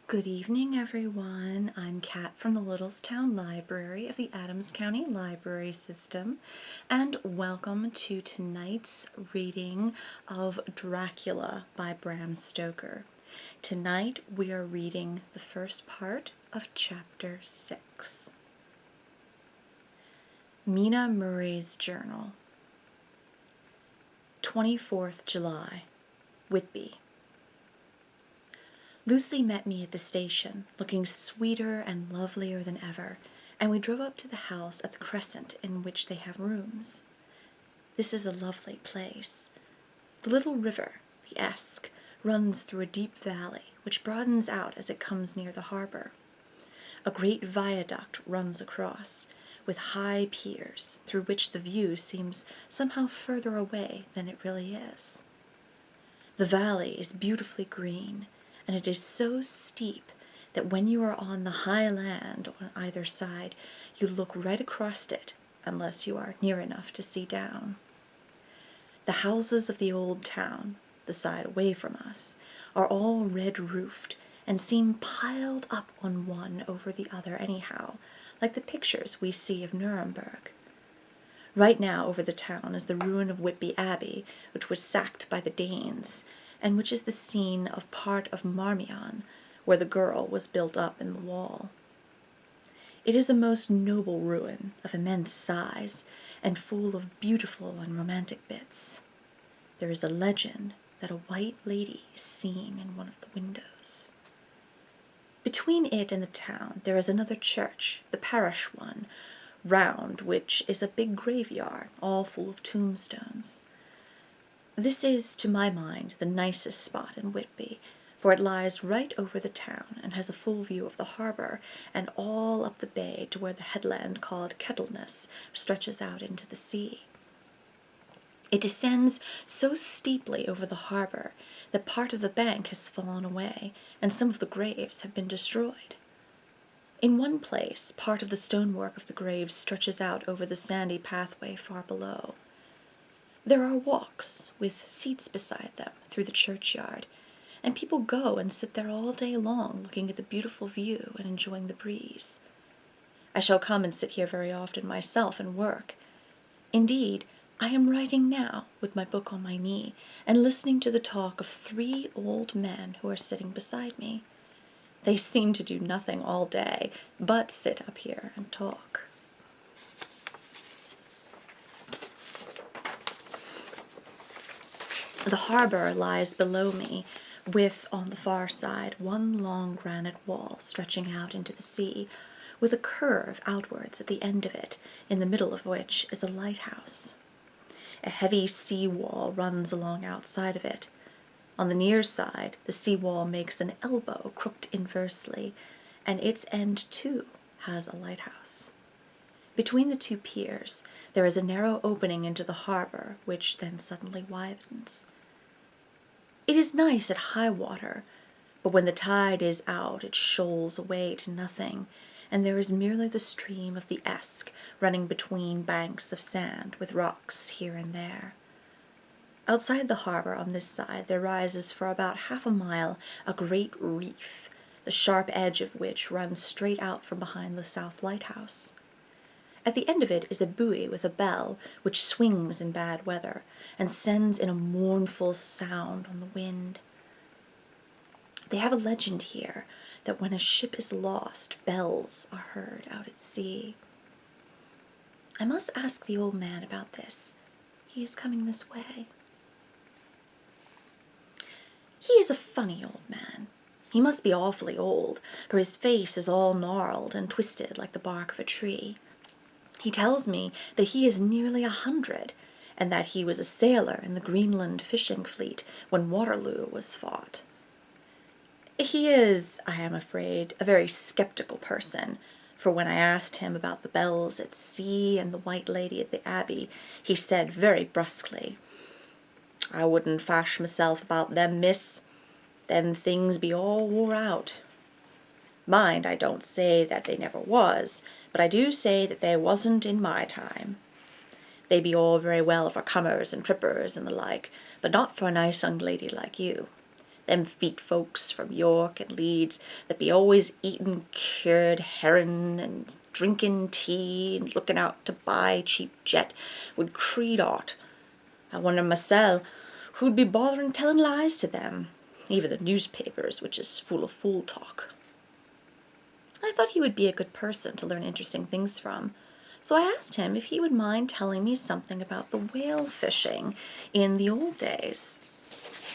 Good evening, everyone. I'm Kat from the Littlestown Library of the Adams County Library System, and welcome to tonight's reading of Dracula by Bram Stoker. Tonight we are reading the first part of Chapter 6. Mina Murray's Journal. 24th July, Whitby. Lucy met me at the station, looking sweeter and lovelier than ever, and we drove up to the house at the Crescent in which they have rooms. This is a lovely place. The little river, the Esk, runs through a deep valley, which broadens out as it comes near the harbor. A great viaduct runs across, with high piers, through which the view seems somehow further away than it really is. The valley is beautifully green, and it is so steep that when you are on the high land on either side, you look right across it, unless you are near enough to see down. The houses of the old town, the side away from us, are all red-roofed, and seem piled up on one over the other anyhow, like the pictures we see of Nuremberg. Right now over the town is the ruin of Whitby Abbey, which was sacked by the Danes, and which is the scene of part of Marmion, where the girl was built up in the wall. It is a most noble ruin, of immense size, and full of beautiful and romantic bits. There is a legend that a white lady is seen in one of the windows. Between it and the town there is another church, the parish one, round which is a big graveyard, all full of tombstones. This is, to my mind, the nicest spot in Whitby, for it lies right over the town and has a full view of the harbor and all up the bay to where the headland called Kettleness stretches out into the sea. It descends so steeply over the harbor that part of the bank has fallen away and some of the graves have been destroyed. In one place, part of the stonework of the graves stretches out over the sandy pathway far below. There are walks, with seats beside them, through the churchyard, and people go and sit there all day long looking at the beautiful view and enjoying the breeze. I shall come and sit here very often myself and work. Indeed, I am writing now, with my book on my knee, and listening to the talk of 3 old men who are sitting beside me. They seem to do nothing all day but sit up here and talk. The harbor lies below me, with, on the far side, one long granite wall stretching out into the sea, with a curve outwards at the end of it, in the middle of which is a lighthouse. A heavy sea wall runs along outside of it. On the near side, the sea wall makes an elbow crooked inversely, and its end, too, has a lighthouse. Between the 2 piers, there is a narrow opening into the harbor, which then suddenly widens. It is nice at high water, but when the tide is out it shoals away to nothing, and there is merely the stream of the Esk running between banks of sand with rocks here and there. Outside the harbor on this side there rises for about half a mile a great reef, the sharp edge of which runs straight out from behind the south lighthouse. At the end of it is a buoy with a bell, which swings in bad weather, and sends in a mournful sound on the wind. They have a legend here that when a ship is lost, bells are heard out at sea. I must ask the old man about this. He is coming this way. He is a funny old man. He must be awfully old, for his face is all gnarled and twisted like the bark of a tree. He tells me that he is nearly 100, and that he was a sailor in the Greenland fishing fleet when Waterloo was fought. He is, I am afraid, a very skeptical person, for when I asked him about the bells at sea and the White Lady at the Abbey, he said very brusquely, "I wouldn't fash myself about them, miss. Them things be all wore out. Mind, I don't say that they never was, but I do say that they wasn't in my time. They be all very well for comers and trippers and the like, but not for a nice young lady like you. Them feet folks from York and Leeds that be always eating cured herring and drinking tea and looking out to buy cheap jet would creed art. I wonder mysel who'd be bothering telling lies to them, even the newspapers, which is full of fool talk. I thought he would be a good person to learn interesting things from, so I asked him if he would mind telling me something about the whale fishing in the old days.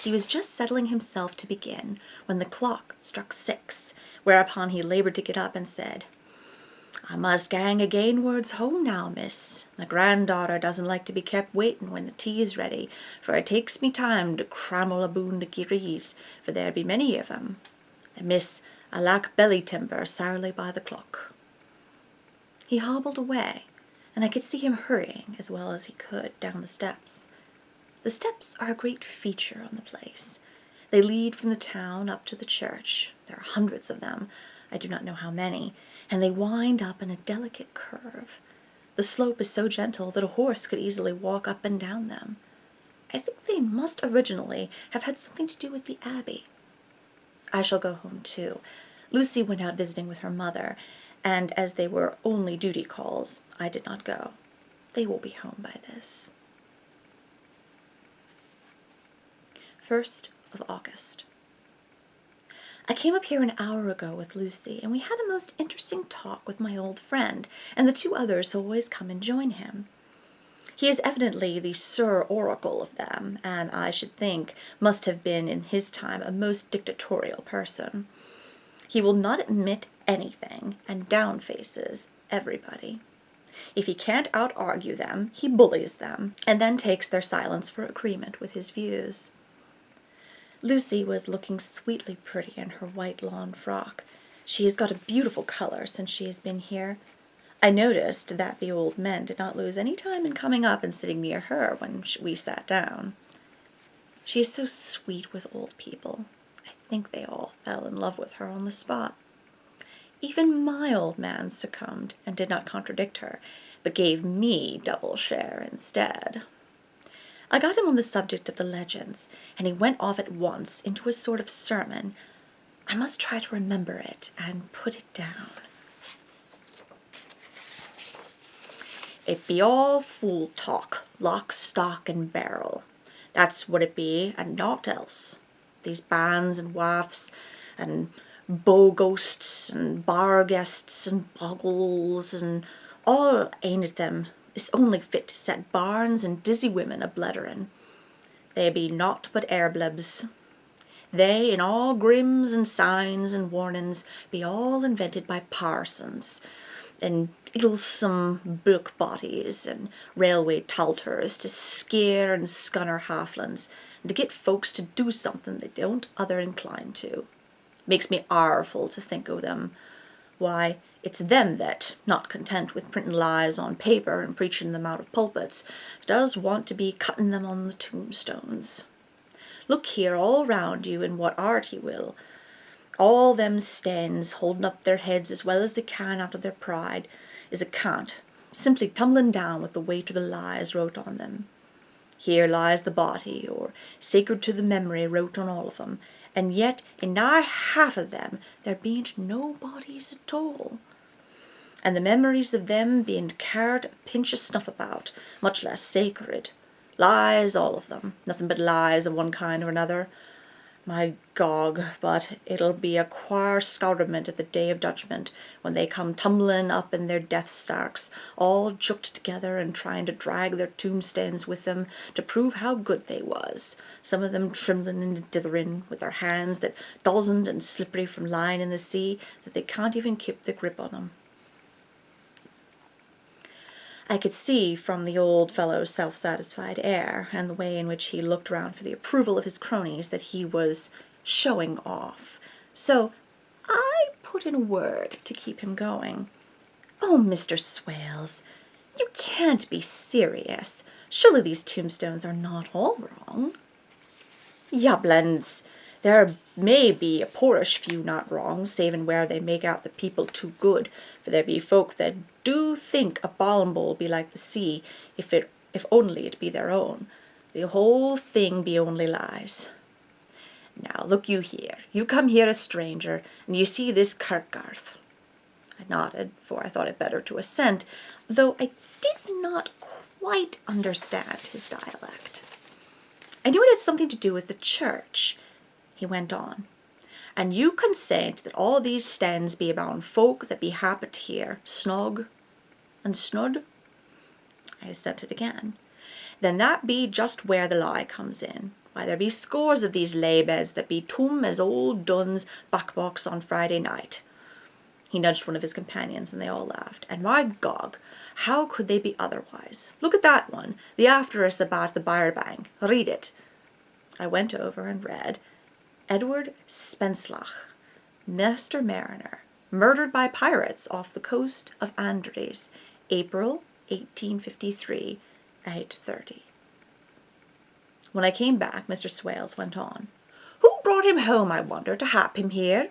He was just settling himself to begin when the clock struck 6, whereupon he laboured to get up and said, "I must gang againwards home now, miss. My granddaughter doesn't like to be kept waiting when the tea is ready, for it takes me time to crammel aboon the gurries, for there be many of 'em. And miss, I lack belly timber sourly by the clock." He hobbled away, and I could see him hurrying as well as he could down the steps. The steps are a great feature on the place. They lead from the town up to the church. There are hundreds of them, I do not know how many, and they wind up in a delicate curve. The slope is so gentle that a horse could easily walk up and down them. I think they must originally have had something to do with the abbey. I shall go home too. Lucy went out visiting with her mother, and as they were only duty calls, I did not go. They will be home by this. 1st of August. I came up here an hour ago with Lucy, and we had a most interesting talk with my old friend, and the 2 others who always come and join him. He is evidently the Sir Oracle of them, and I should think must have been in his time a most dictatorial person. He will not admit anything, and downfaces everybody. If he can't out-argue them, he bullies them, and then takes their silence for agreement with his views. Lucy was looking sweetly pretty in her white lawn frock. She has got a beautiful color since she has been here. I noticed that the old men did not lose any time in coming up and sitting near her when we sat down. She is so sweet with old people. I think they all fell in love with her on the spot. Even my old man succumbed and did not contradict her, but gave me double share instead. I got him on the subject of the legends, and he went off at once into a sort of sermon. I must try to remember it and put it down. It be all fool talk, lock, stock, and barrel. That's what it be, and naught else. These banns and wafts, and bow ghosts, and bar guests, and bogles, and all ain't it them is only fit to set barns and dizzy women a-blethering. They be naught but airblebs. They, in all grims and signs and warnings, be all invented by parsons, and ilsome book bodies, and railway talters to scare and scunner halflands, and to get folks to do something they don't other incline to. Makes me arful to think o' them. Why, it's them that, not content with printing lies on paper and preaching them out of pulpits, does want to be cutting them on the tombstones. Look here all round you in what art ye will. All them stands, holding up their heads as well as they can out of their pride, is a cant, simply tumbling down with the weight of the lies wrote on them. Here lies the body, or sacred to the memory wrote on all of them, and yet in nigh half of them there bean't no bodies at all. And the memories of them bean't carried a pinch of snuff about, much less sacred. Lies, all of them, nothing but lies of one kind or another. My gog, but it'll be a quare scourement at the day of judgment, when they come tumbling up in their death starks, all jucked together and trying to drag their tombstones with them to prove how good they was, some of them trembling and dithering, with their hands that dozened and slippery from lying in the sea, that they can't even keep the grip on 'em. I could see from the old fellow's self-satisfied air, and the way in which he looked round for the approval of his cronies, that he was showing off. So I put in a word to keep him going. "Oh, Mr. Swales, you can't be serious. Surely these tombstones are not all wrong." "Yablands, there may be a poorish few not wrong, savin' where they make out the people too good, for there be folk that do think a balm-bowl be like the sea, if only it be their own. The whole thing be only lies. Now, look you here. You come here a stranger, and you see this kirkgarth. I nodded, for I thought it better to assent, though I did not quite understand his dialect. I knew it had something to do with the church. He went on. And you consent that all these stands be about folk that be happy here, snug and snud? I assented again. Then that be just where the lie comes in. Why, there be scores of these lay beds that be toom as old Dunn's backbox on Friday night. He nudged one of his companions, and they all laughed. And my gog, how could they be otherwise? Look at that one, the after us about the Byrebank. Read it. I went over and read, Edward Spenslach, Master Mariner, murdered by pirates off the coast of Andres, April 1853, 8:30. When I came back, Mr. Swales went on. Who brought him home, I wonder, to hap him here?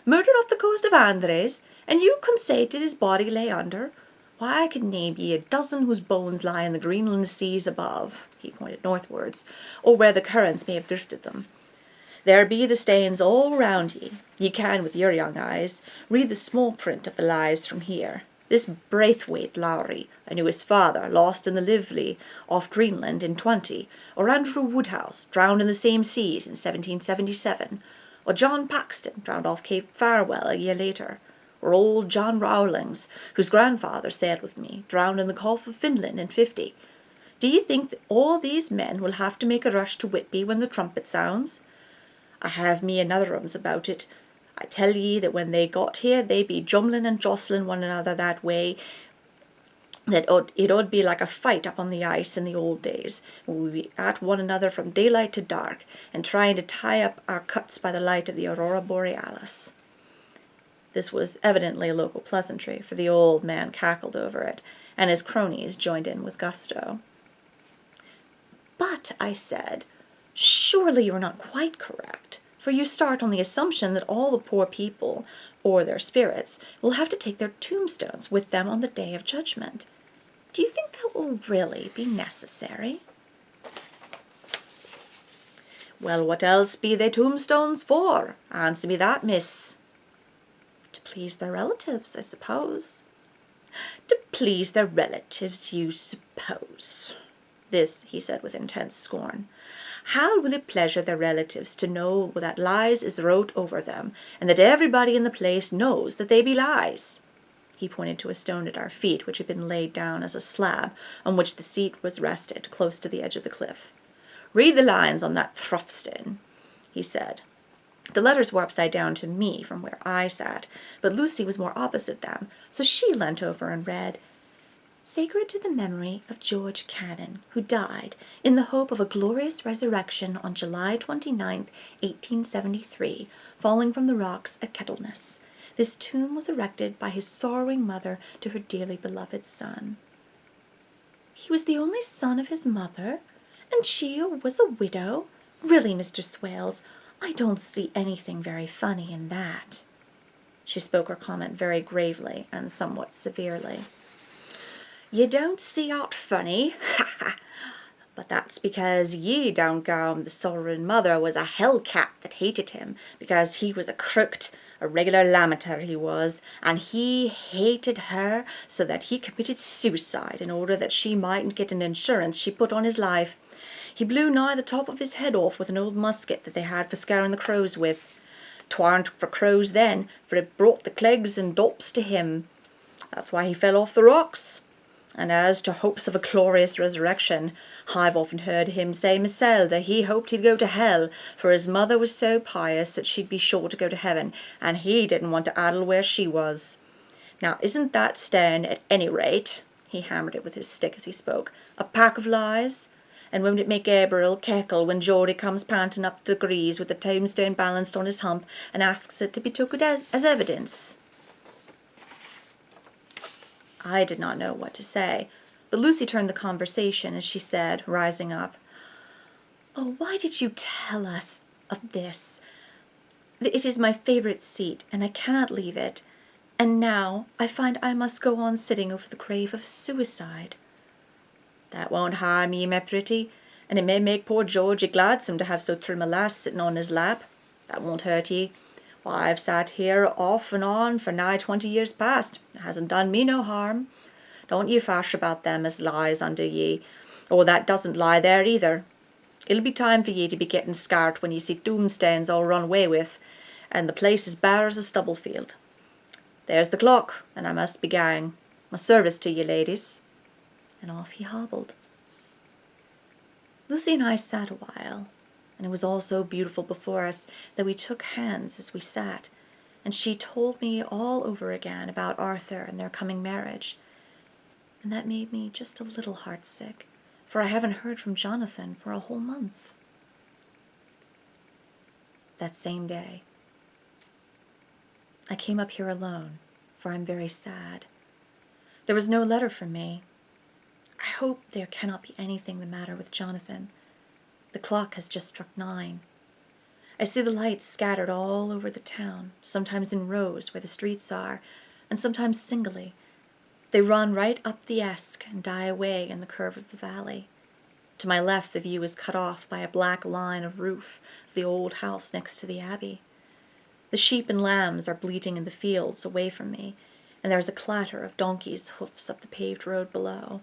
Murdered off the coast of Andres, and you consated his body lay under? Why, I could name ye a dozen whose bones lie in the Greenland seas above, he pointed northwards, or where the currents may have drifted them. There be the stains all round ye. Ye can, with your young eyes, read the small print of the lies from here. This Braithwaite Lowry, I knew his father, lost in the Lively off Greenland in 20, or Andrew Woodhouse, drowned in the same seas in 1777, or John Paxton, drowned off Cape Farewell a year later, or old John Rowlings, whose grandfather sailed with me, drowned in the Gulf of Finland in 50. Do ye think that all these men will have to make a rush to Whitby when the trumpet sounds? I have me another ums about it. I tell ye that when they got here, they be jumbling and jostling one another that way, that it 'ud be like a fight up on the ice in the old days. We'd be at one another from daylight to dark, and trying to tie up our cuts by the light of the aurora borealis. This was evidently a local pleasantry, for the old man cackled over it, and his cronies joined in with gusto. But, I said, surely you are not quite correct, for you start on the assumption that all the poor people, or their spirits, will have to take their tombstones with them on the day of judgment. Do you think that will really be necessary? Well, what else be they tombstones for? Answer me that, miss. To please their relatives, I suppose. To please their relatives, you suppose. This, he said with intense scorn. How will it pleasure their relatives to know that lies is wrote over them, and that everybody in the place knows that they be lies? He pointed to a stone at our feet, which had been laid down as a slab, on which the seat was rested, close to the edge of the cliff. Read the lines on that thruffstone, he said. The letters were upside down to me from where I sat, but Lucy was more opposite them, so she leant over and read, Sacred to the memory of George Cannon, who died in the hope of a glorious resurrection on July 29th, 1873, falling from the rocks at Kettleness. This tomb was erected by his sorrowing mother to her dearly beloved son. He was the only son of his mother, and she was a widow? Really, Mr. Swales, I don't see anything very funny in that. She spoke her comment very gravely and somewhat severely. You don't see aught funny, ha ha, but that's because ye don't go the sorrowing mother was a hell-cat that hated him, because he was a crooked, a regular lamenter he was, and he hated her so that he committed suicide in order that she mightn't get an insurance she put on his life. He blew nigh the top of his head off with an old musket that they had for scaring the crows with. 'Twarn't for crows then, for it brought the clegs and dops to him. That's why he fell off the rocks. And as to hopes of a glorious resurrection, I've often heard him say mysel that he hoped he'd go to hell, for his mother was so pious that she'd be sure to go to heaven, and he didn't want to addle where she was. Now, isn't that stone, at any rate, he hammered it with his stick as he spoke, a pack of lies? And won't it make Gabriel cackle when Geordie comes panting up the grease with the tombstone balanced on his hump and asks it to be took as evidence? I did not know what to say, but Lucy turned the conversation as she said, rising up, Oh, why did you tell us of this? It is my favourite seat, and I cannot leave it, and now I find I must go on sitting over the grave of suicide. That won't harm ye, my pretty. and it may make poor Georgie gladsome to have so trim a lass sitting on his lap. That won't hurt ye. Why, I've sat here off and on for nigh 20 years past. It hasn't done me no harm. Don't ye fash about them as lies under ye, or that doesn't lie there either. It'll be time for ye to be getting scart when ye see tombstones all run away with, and the place as bare as a stubble field. There's the clock, and I must be going. My service to ye, ladies. And off he hobbled. Lucy and I sat a while, and it was all so beautiful before us that we took hands as we sat, and she told me all over again about Arthur and their coming marriage, and that made me just a little heartsick, for I haven't heard from Jonathan for a whole month. That same day, I came up here alone, for I'm very sad. There was no letter from me. I hope there cannot be anything the matter with Jonathan. The clock has just struck 9. I see the lights scattered all over the town, sometimes in rows where the streets are, and sometimes singly. They run right up the Esk and die away in the curve of the valley. To my left the view is cut off by a black line of roof of the old house next to the abbey. The sheep and lambs are bleating in the fields away from me, and there is a clatter of donkeys' hoofs up the paved road below.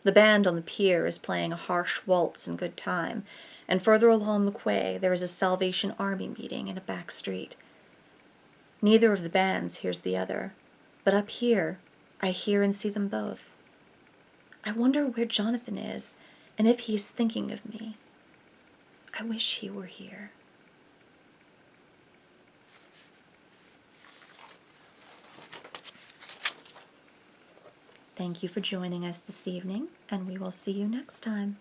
The band on the pier is playing a harsh waltz in good time, and further along the quay there is a Salvation Army meeting in a back street. Neither of the bands hears the other, but up here I hear and see them both. I wonder where Jonathan is, and if he is thinking of me. I wish he were here. Thank you for joining us this evening, and we will see you next time.